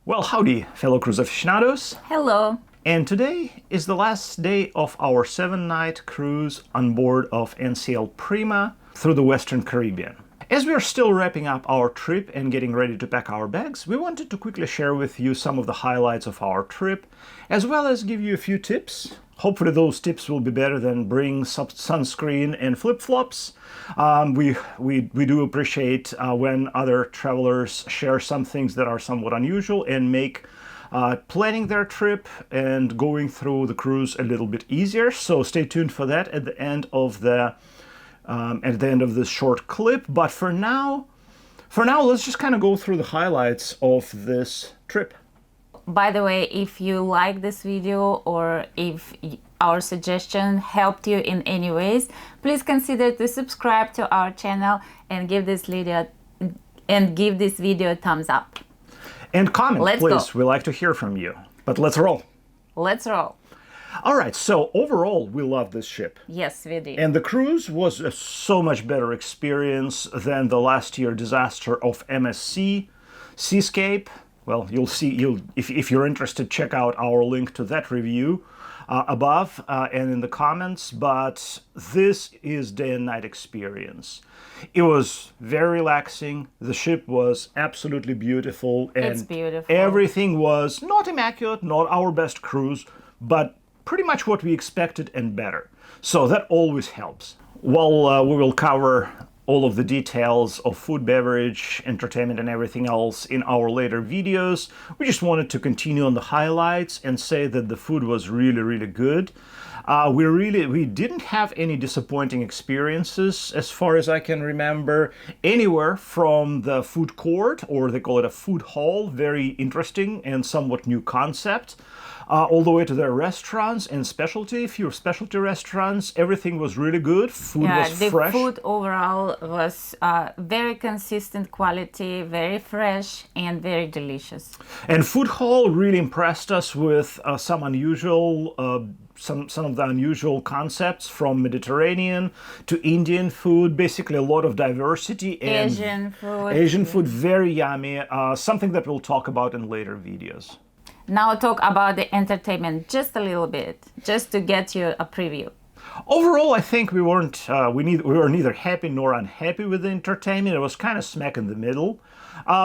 Well, howdy, fellow cruise aficionados. Hello. And today is the last day of our 7-night cruise on board of NCL Prima through the Western Caribbean. As we are still wrapping up our trip and getting ready to pack our bags, we wanted to quickly share with you some of the highlights of our trip, as well as give you a few tips. Hopefully those tips will be better than bringing sunscreen and flip-flops. We do appreciate when other travelers share some things that are somewhat unusual and make planning their trip and going through the cruise a little bit easier. So stay tuned for that at the end of this short clip. But for now, let's just kind of go through the highlights of this trip. By the way, if you like this video or if our suggestion helped you in any ways, please consider to subscribe to our channel and give this video a thumbs up. And comment, Let's please. go. We like to hear from you. But let's roll. Let's roll. All right, so overall, we love this ship. Yes, we did. And the cruise was a so much better experience than the last year disaster of MSC Seascape. Well, you'll see, if you're interested, check out our link to that review above and in the comments. But this is day and night experience. It was very relaxing. The ship was absolutely beautiful. And it's beautiful. Everything was not immaculate, not our best cruise, but pretty much what we expected and better. So that always helps. Well, we will cover all of the details of food, beverage, entertainment, and everything else in our later videos. We just wanted to continue on the highlights and say that the food was really, really good. We didn't have any disappointing experiences, as far as I can remember, anywhere from the food court, or they call it a food hall, very interesting and somewhat new concept, all the way to their restaurants and few specialty restaurants. Everything was really good. Food was fresh. The food overall was very consistent quality, very fresh, and very delicious. And food hall really impressed us with some of the unusual concepts, from Mediterranean to Indian food, basically a lot of diversity. And Asian food, very yummy, something that we'll talk about in later videos. Now talk about the entertainment just a little bit, just to get you a preview. Overall, I think we were neither happy nor unhappy with the entertainment. It was kind of smack in the middle,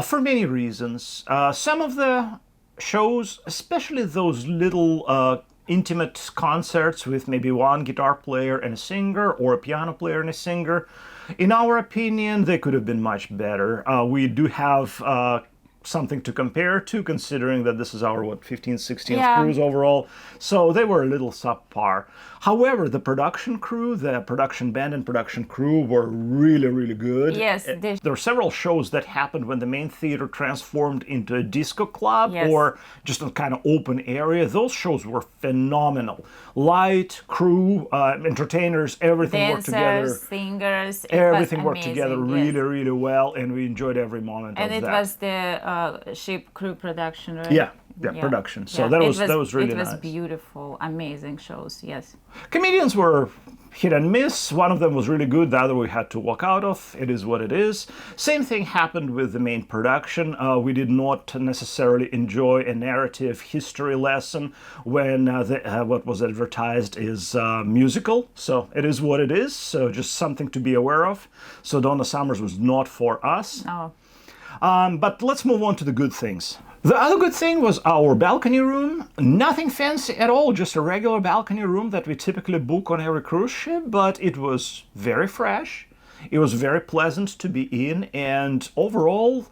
for many reasons. Some of the shows, especially those little intimate concerts with maybe one guitar player and a singer, or a piano player and a singer, in our opinion, they could have been much better. We do have something to compare to, considering that this is our 15th, 16th cruise overall, so they were a little subpar. However, the production crew, the production band and production crew were really, really good. Yes, there were several shows that happened when the main theater transformed into a disco club, or just a kind of open area. Those shows were phenomenal. Light, crew, entertainers, everything worked together. Singers, everything worked together really, really well, and we enjoyed every moment of that. And it was the ship crew production, right? Yeah, production. So that was really nice. It was beautiful, amazing shows, yes. Comedians were hit and miss. One of them was really good, the other we had to walk out of. It is what it is. Same thing happened with the main production. We did not necessarily enjoy a narrative history lesson when what was advertised is musical. So it is what it is. So just something to be aware of. So Donna Summers was not for us. Oh. But let's move on to the good things. The other good thing was our balcony room. Nothing fancy at all, just a regular balcony room that we typically book on every cruise ship, but it was very fresh. It was very pleasant to be in, and overall,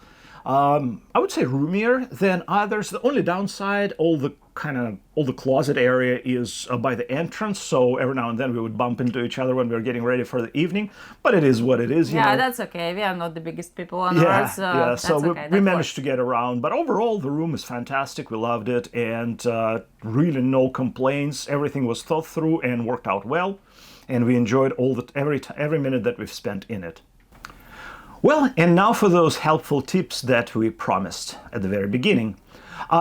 I would say roomier than others. The only downside, all the closet area is by the entrance, so every now and then we would bump into each other when we were getting ready for the evening, but it is what it is. That's okay. We are not the biggest people on earth, so we managed to get around. But overall, the room is fantastic. We loved it, and really no complaints. Everything was thought through and worked out well, and we enjoyed every minute that we've spent in it. Well, and now for those helpful tips that we promised at the very beginning.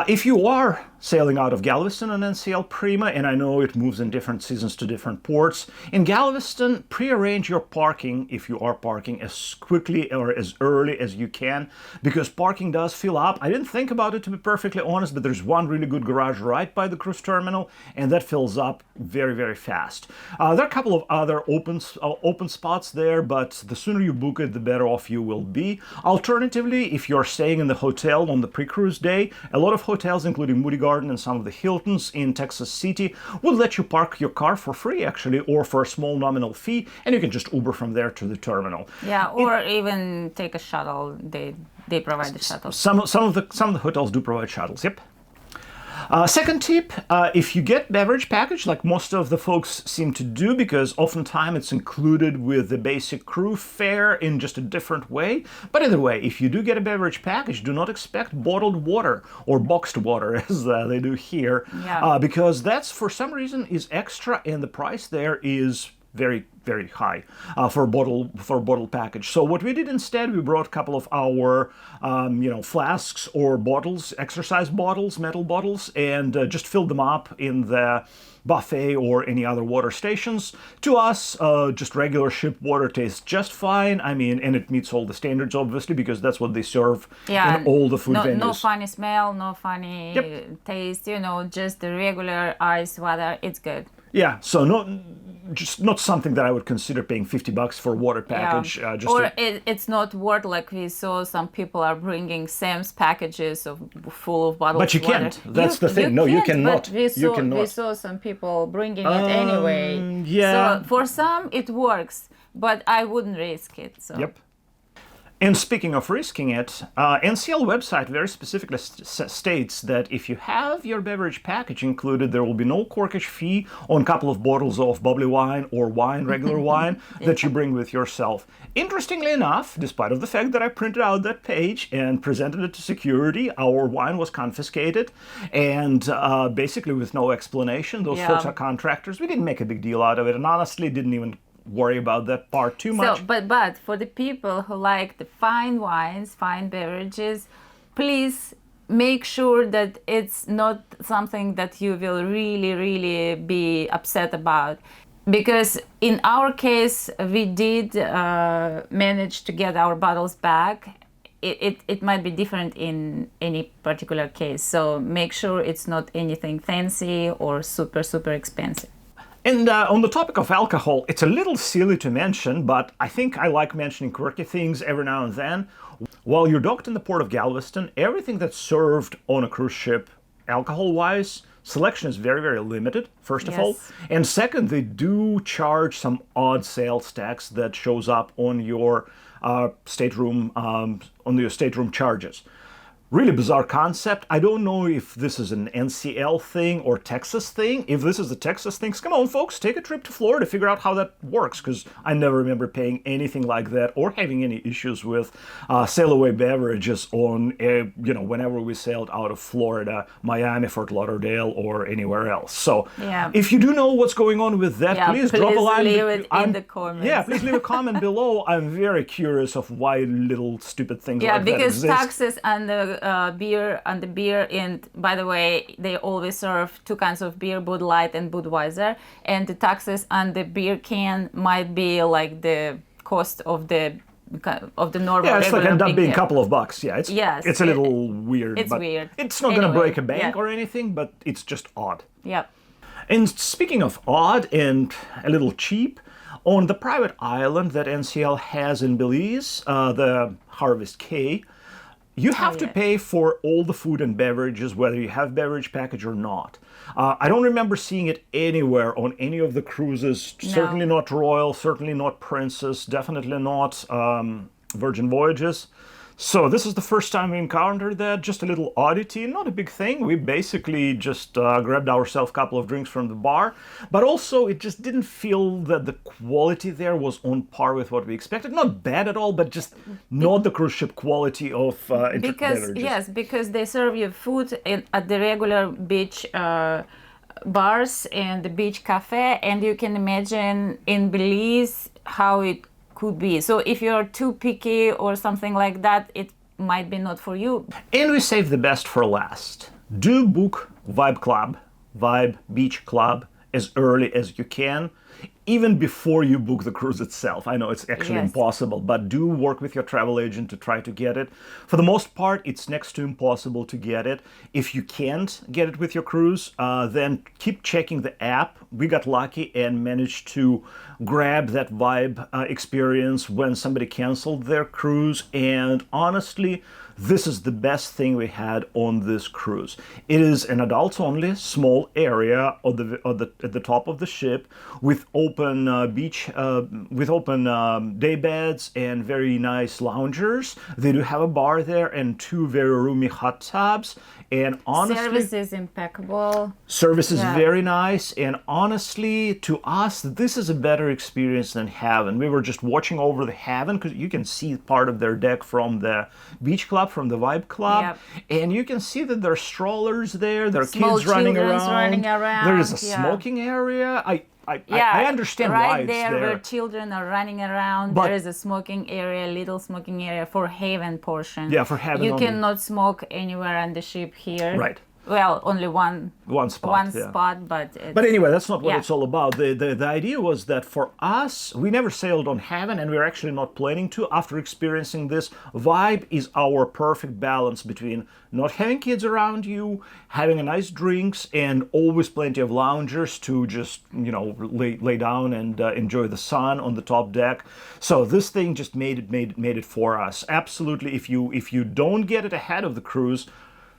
If you are sailing out of Galveston on NCL Prima, and I know it moves in different seasons to different ports, in Galveston, pre-arrange your parking if you are parking as quickly or as early as you can, because parking does fill up. I didn't think about it, to be perfectly honest, but there's one really good garage right by the cruise terminal, and that fills up very, very fast. There are a couple of other open spots there, but the sooner you book it, the better off you will be. Alternatively, if you're staying in the hotel on the pre-cruise day, a lot of hotels, including Moody Garden and some of the Hiltons in Texas City, will let you park your car for free, actually, or for a small nominal fee, and you can just Uber from there to the terminal. Yeah, or even take a shuttle. They provide the shuttles. Some of the hotels do provide shuttles. Yep. Second tip, if you get beverage package, like most of the folks seem to do, because oftentimes it's included with the basic crew fare in just a different way. But either way, if you do get a beverage package, do not expect bottled water or boxed water, as they do here, because that's, for some reason, is extra, and the price there is very, very high for a bottle package. So what we did instead, we brought a couple of our flasks or bottles, exercise bottles, metal bottles, and just filled them up in the buffet or any other water stations. To us, just regular ship water tastes just fine. I mean, and it meets all the standards, obviously, because that's what they serve in all the food venues. No funny smell, no funny taste, just the regular ice water. It's good. Yeah, so not something that I would consider paying $50 for a water package. It's not worth, like we saw some people are bringing Sam's packages full of bottles. But you can't. That's the thing. No, you cannot. We saw some people bringing it anyway. Yeah. So for some it works, but I wouldn't risk it. So. Yep. And speaking of risking it, NCL website very specifically states that if you have your beverage package included, there will be no corkage fee on a couple of bottles of bubbly wine or regular wine, that you bring with yourself. Interestingly enough, despite of the fact that I printed out that page and presented it to security, our wine was confiscated, and basically with no explanation. Those folks are contractors. We didn't make a big deal out of it, and honestly didn't even worry about that part too much. So, but for the people who like the fine wines, fine beverages, please make sure that it's not something that you will really, really be upset about. Because in our case, we did manage to get our bottles back. It might be different in any particular case. So make sure it's not anything fancy or super, super expensive. And on the topic of alcohol, it's a little silly to mention, but I think I like mentioning quirky things every now and then. While you're docked in the port of Galveston, everything that's served on a cruise ship, alcohol-wise, selection is very, very limited, first of all. And second, they do charge some odd sales tax that shows up on your stateroom charges. Really bizarre concept. I don't know if this is an NCL thing or Texas thing. If this is a Texas thing, come on, folks, take a trip to Florida, figure out how that works, because I never remember paying anything like that or having any issues with sail-away beverages on, whenever we sailed out of Florida, Miami, Fort Lauderdale, or anywhere else. So if you do know what's going on with that, please drop a line. Leave it in the comments. Yeah, please leave a comment below. I'm very curious of why little stupid things like that because exist. taxes and the beer, and by the way, they always serve two kinds of beer, Bud Light and Budweiser, and the taxes on the beer can might be like the cost of the normal. Yeah, it's like end up being a couple of bucks. Yeah, it's a little weird. It's but weird. It's not going to break a bank or anything, but it's just odd. Yeah. And speaking of odd and a little cheap, on the private island that NCL has in Belize, the Harvest Caye, you have to pay for all the food and beverages, whether you have beverage package or not. I don't remember seeing it anywhere on any of the cruises. No. Certainly not Royal, certainly not Princess, definitely not Virgin Voyages. So this is the first time we encountered that. Just a little oddity, not a big thing. We basically just grabbed ourselves a couple of drinks from the bar. But also, it just didn't feel that the quality there was on par with what we expected. Not bad at all, but just not the cruise ship quality of beverages. Yes, because they serve you food at the regular beach bars and the beach cafe. And you can imagine in Belize how it could be. So if you're too picky or something like that, might be not for you. And we save the best for last. Do book Vibe Beach Club as early as you can, even before you book the cruise itself. I know it's actually Yes. impossible, but do work with your travel agent to try to get it. For the most part, it's next to impossible to get it. If you can't get it with your cruise, then keep checking the app. We got lucky and managed to grab that Vibe experience when somebody canceled their cruise, and honestly, this is the best thing we had on this cruise. It is an adults-only small area at the top of the ship with open day beds and very nice loungers. They do have a bar there and 2 very roomy hot tubs. And honestly, Service is impeccable. service is Yeah. very nice, and honestly, to us, this is a better experience than Haven. We were just watching over the Haven because you can see part of their deck from the beach club, from the Vibe Club, Yep. and you can see that there are strollers there, there are Small kids running children's around. running around, There is a yeah. smoking area. Yeah, I understand right why it's there there. where children are running around. But- There is a smoking area, little smoking area for Haven portion. Yeah, for Haven You only. cannot smoke anywhere on the ship here. Right. Well, only one One spot, yeah. spot, but it's, But anyway, that's not what Yeah. it's all about. The idea was that for us, we never sailed on Haven, and we're actually not planning to. After experiencing this, Vibe is our perfect balance between not having kids around you, having a nice drinks, and always plenty of loungers to just, lay down and enjoy the sun on the top deck. So this thing just made it for us. Absolutely, if you don't get it ahead of the cruise,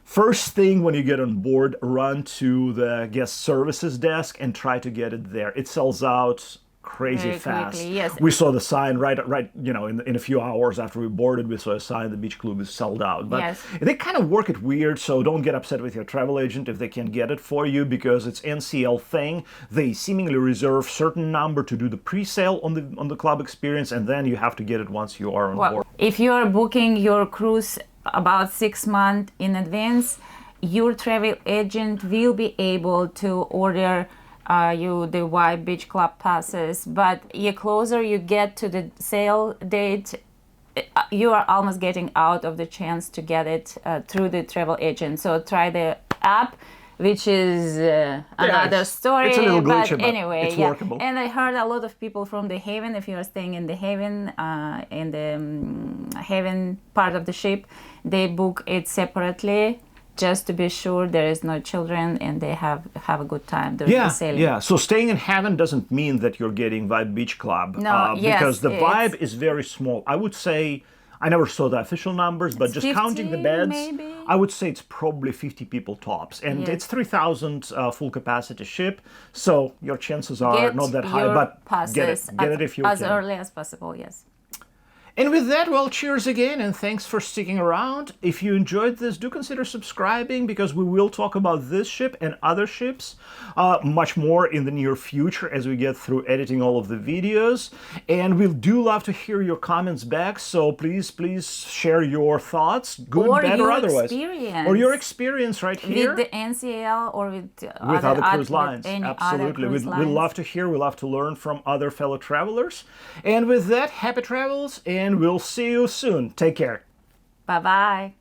first thing when you get on board, run to the guest services desk and try to get it there. It sells out crazy Very fast. quickly, yes. We saw the sign right, in a few hours after we boarded, we saw a sign the beach club is sold out. But Yes. they kind of work it weird, so don't get upset with your travel agent if they can't get it for you, because it's NCL thing. They seemingly reserve certain number to do the pre-sale on the club experience, and then you have to get it once you are on board. well, if you are booking your cruise about 6 months in advance, your travel agent will be able to order you the Vibe Beach Club passes. But the closer you get to the sale date, you are almost getting out of the chance to get it through the travel agent. So try the app, which is another story. it's a little glitchy, but but anyway, it's yeah. workable. And I heard a lot of people from the Haven, if you are staying in the Haven, in the Haven part of the ship, they book it separately just to be sure there is no children and they have a good time during the sailing. Yeah. So staying in Haven doesn't mean that you're getting Vibe Beach Club. No, yes, because the it's- Vibe is very small. I would say, I never saw the official numbers, but just counting the 50 beds, maybe? I would say it's probably 50 people tops. And Yes. it's 3,000 full capacity ship. So your chances are Get not that high, your but passes get it. Get it if you as can. early as possible, yes. And with that, well, cheers again, and thanks for sticking around. If you enjoyed this, do consider subscribing, because we will talk about this ship and other ships much more in the near future as we get through editing all of the videos. And we do love to hear your comments back, so please share your thoughts, good, Or bad, your or otherwise. experience. Or your experience right here. With the NCL or with With other cruise with lines. any Absolutely. Other cruise We lines. love to hear, we love to learn from other fellow travelers. And with that, happy travels, and we'll see you soon. Take care. Bye-bye.